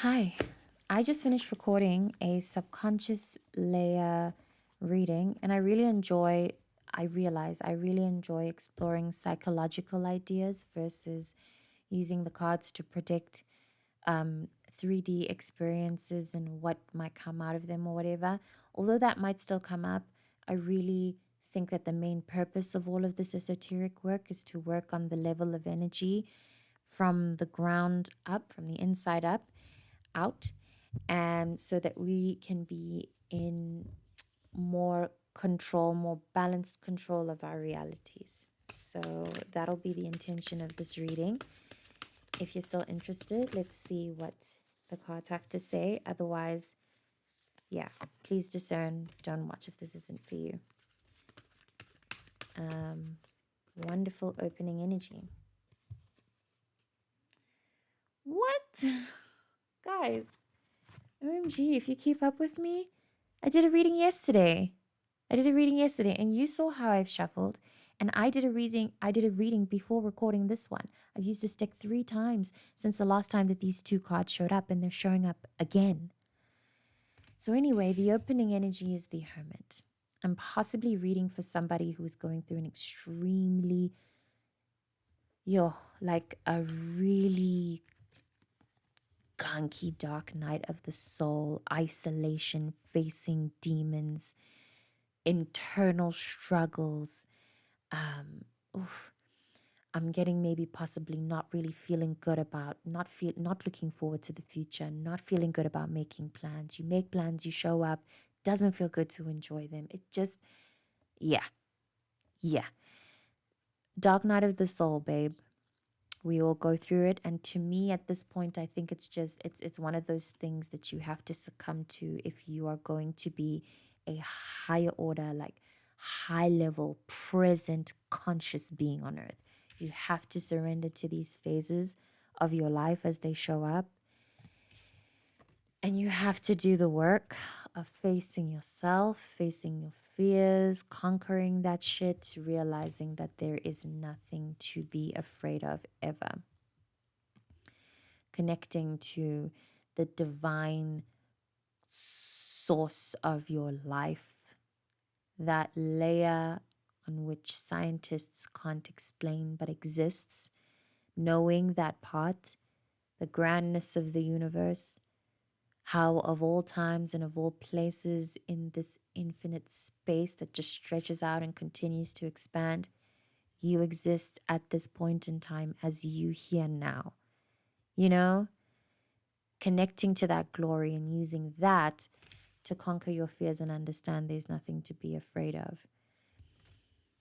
Hi, I just finished recording a subconscious layer reading, and I realize I really enjoy exploring psychological ideas versus using the cards to predict 3D experiences and what might come out of them or whatever. Although that might still come up, I really think that the main purpose of all of this esoteric work is to work on the level of energy from the ground up, from the inside up out, and so that we can be in more control, more balanced control of our realities. So that'll be the intention of this reading. If you're still interested, let's see what the cards have to say. Otherwise, yeah, please discern. Don't watch if this isn't for you. Wonderful opening energy. What? Guys, OMG, if you keep up with me, I did a reading yesterday. And you saw how I've shuffled. And I did a reading before recording this one. I've used this deck 3 times since the last time that these 2 cards showed up, and they're showing up again. So anyway, the opening energy is the Hermit. I'm possibly reading for somebody who's going through an extremely, like a really gunky dark night of the soul, isolation, facing demons, internal struggles. I'm getting maybe possibly not really feeling good about not looking forward to the future, not feeling good about making plans. You make plans, you show up, doesn't feel good to enjoy them. It just yeah. Yeah. Dark night of the soul, babe. We all go through it, and to me at this point I think it's one of those things that you have to succumb to if you are going to be a higher order, like high level present conscious being on earth. You have to surrender to these phases of your life as they show up, and you have to do the work of facing yourself, facing your fears, conquering that shit, realizing that there is nothing to be afraid of ever. Connecting to the divine source of your life, that layer on which scientists can't explain but exists, knowing that part, the grandness of the universe, how of all times and of all places in this infinite space that just stretches out and continues to expand, you exist at this point in time as you here now. You know, connecting to that glory and using that to conquer your fears and understand there's nothing to be afraid of.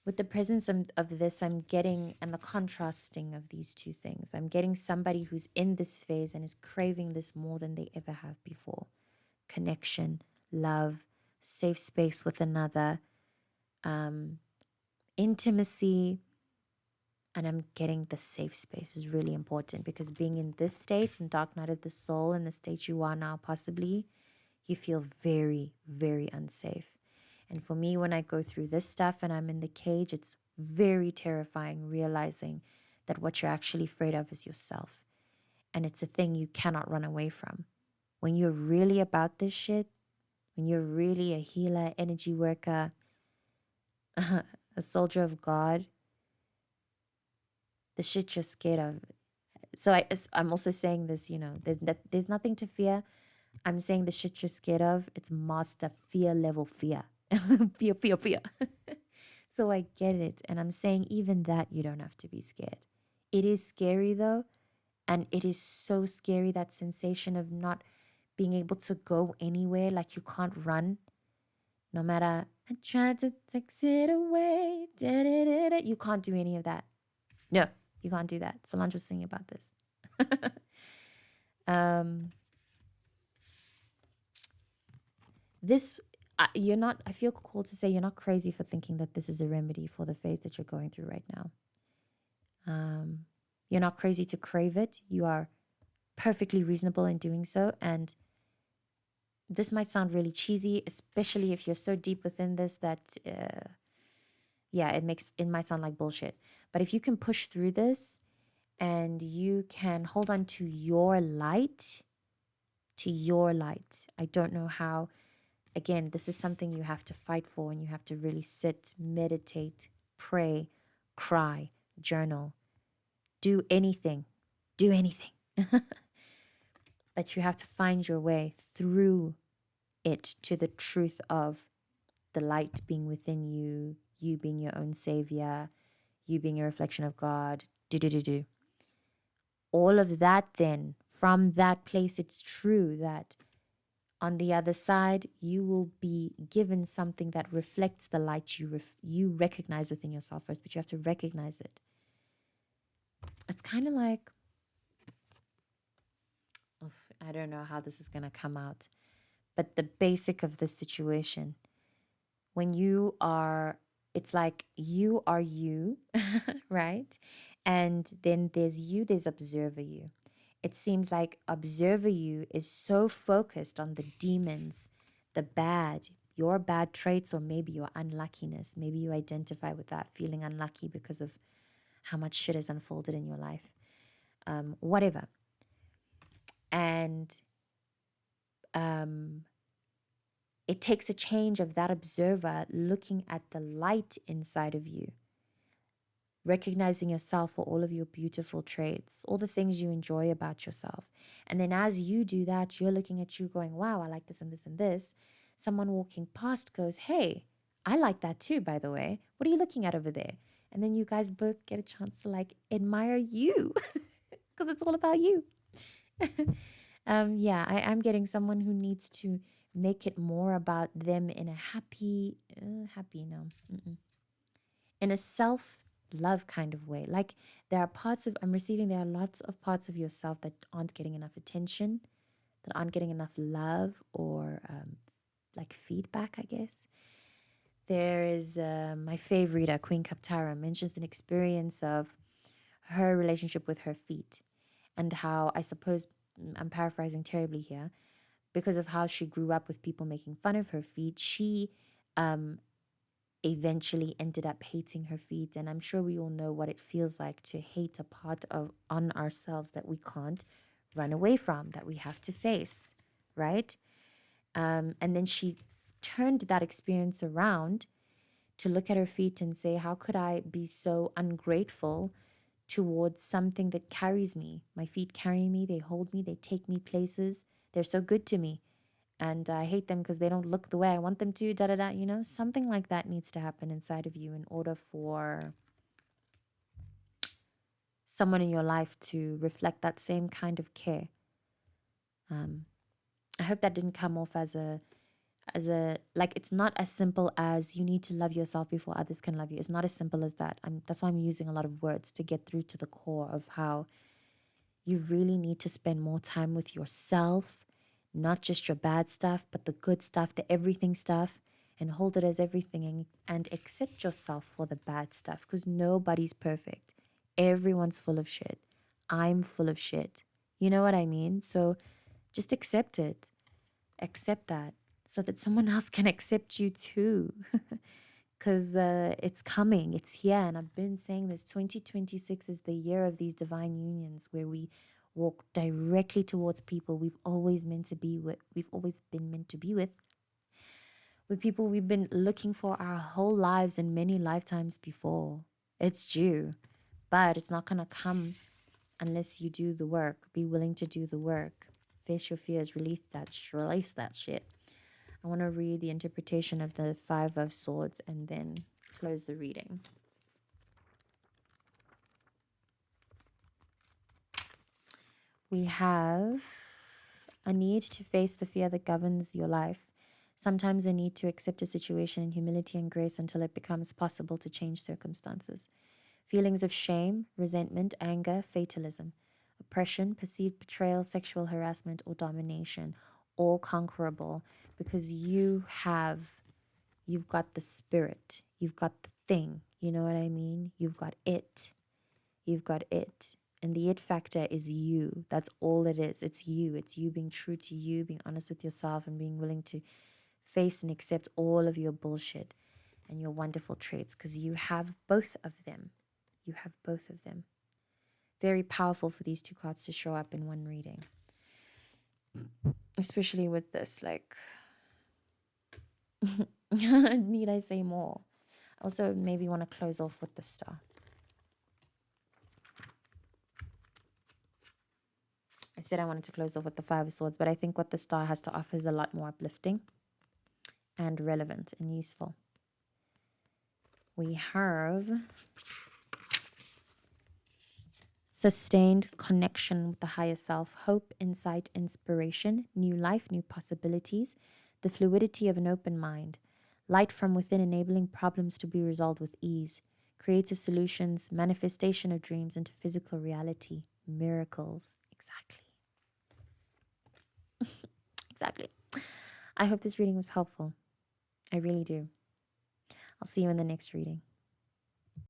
With the presence of this, I'm getting, and the contrasting of these two things, I'm getting somebody who's in this phase and is craving this more than they ever have before. Connection, love, safe space with another, intimacy. And I'm getting the safe space is really important, because being in this state, in dark night of the soul, in the state you are now possibly, you feel very, very unsafe. And for me, when I go through this stuff and I'm in the cage, it's very terrifying realizing that what you're actually afraid of is yourself. And it's a thing you cannot run away from. When you're really about this shit, when you're really a healer, energy worker, a soldier of God, the shit you're scared of. So I'm also saying this, there's nothing to fear. I'm saying the shit you're scared of, it's master fear level fear. fear. So I get it. And I'm saying even that you don't have to be scared. It is scary though. And it is so scary, that sensation of not being able to go anywhere, like you can't run. No matter, I tried to take it away. You can't do any of that. No, you can't do that. Solange was singing about this. This you're not, I feel called to say you're not crazy for thinking that this is a remedy for the phase that you're going through right now. You're not crazy to crave it. You are perfectly reasonable in doing so. And this might sound really cheesy, especially if you're so deep within this that it might sound like bullshit. But if you can push through this and you can hold on to your light, to your light. I don't know how. Again, this is something you have to fight for, and you have to really sit, meditate, pray, cry, journal, do anything. Do anything. But you have to find your way through it to the truth of the light being within you, you being your own savior, you being a reflection of God. Do. All of that, then, from that place, it's true that on the other side, you will be given something that reflects the light you recognize within yourself first, but you have to recognize it. It's kind of like, I don't know how this is going to come out, but the basic of the situation, when you are, it's like you are you, right? And then there's you, there's observer you. It seems like observer you is so focused on the demons, the bad, your bad traits, or maybe your unluckiness. Maybe you identify with that, feeling unlucky because of how much shit has unfolded in your life. Whatever. And it takes a change of that observer looking at the light inside of you, recognizing yourself for all of your beautiful traits, all the things you enjoy about yourself. And then as you do that, you're looking at you going, wow, I like this and this and this. Someone walking past goes, hey, I like that too, by the way. What are you looking at over there? And then you guys both get a chance to like admire you because it's all about you. I'm getting someone who needs to make it more about them in a in a self-love kind of way. Like there are lots of parts of yourself that aren't getting enough attention, that aren't getting enough love or like feedback, I guess. There is my favorite, Queen Kaptara, mentions an experience of her relationship with her feet and how, I suppose, I'm paraphrasing terribly here, because of how she grew up with people making fun of her feet, she eventually ended up hating her feet. And I'm sure we all know what it feels like to hate a part of on ourselves that we can't run away from, that we have to face, right? And then she turned that experience around to look at her feet and say, how could I be so ungrateful towards something that carries me? My feet carry me, they hold me, they take me places. They're so good to me. And I hate them because they don't look the way I want them to, something like that needs to happen inside of you in order for someone in your life to reflect that same kind of care. I hope that didn't come off as a like, it's not as simple as you need to love yourself before others can love you. It's not as simple as that. That's why I'm using a lot of words to get through to the core of how you really need to spend more time with yourself, not just your bad stuff, but the good stuff, the everything stuff, and hold it as everything, and accept yourself for the bad stuff, because nobody's perfect. Everyone's full of shit. I'm full of shit. You know what I mean? So just accept it. Accept that so that someone else can accept you too. Because it's coming, it's here. And I've been saying this, 2026 is the year of these divine unions where we walk directly towards people we've always been meant to be with people we've been looking for our whole lives and many lifetimes before. It's due, but it's not going to come unless you do the work. Be willing to do the work. Face your fears, release that shit. I want to read the interpretation of the Five of Swords and then close the reading. We have a need to face the fear that governs your life. Sometimes a need to accept a situation in humility and grace until it becomes possible to change circumstances. Feelings of shame, resentment, anger, fatalism, oppression, perceived betrayal, sexual harassment, or domination, all conquerable because you've got the spirit, you've got the thing, you know what I mean? You've got it. And the it factor is you. That's all it is. It's you. It's you being true to you, being honest with yourself, and being willing to face and accept all of your bullshit and your wonderful traits, because you have both of them. You have both of them. Very powerful for these two cards to show up in one reading. especially with this. Like, need I say more? Also, maybe want to close off with the star. I said I wanted to close off with the Five of Swords, but I think what the star has to offer is a lot more uplifting and relevant and useful. We have sustained connection with the higher self, hope, insight, inspiration, new life, new possibilities, the fluidity of an open mind, light from within enabling problems to be resolved with ease, creative solutions, manifestation of dreams into physical reality, miracles. Exactly. Exactly. I hope this reading was helpful. I really do. I'll see you in the next reading.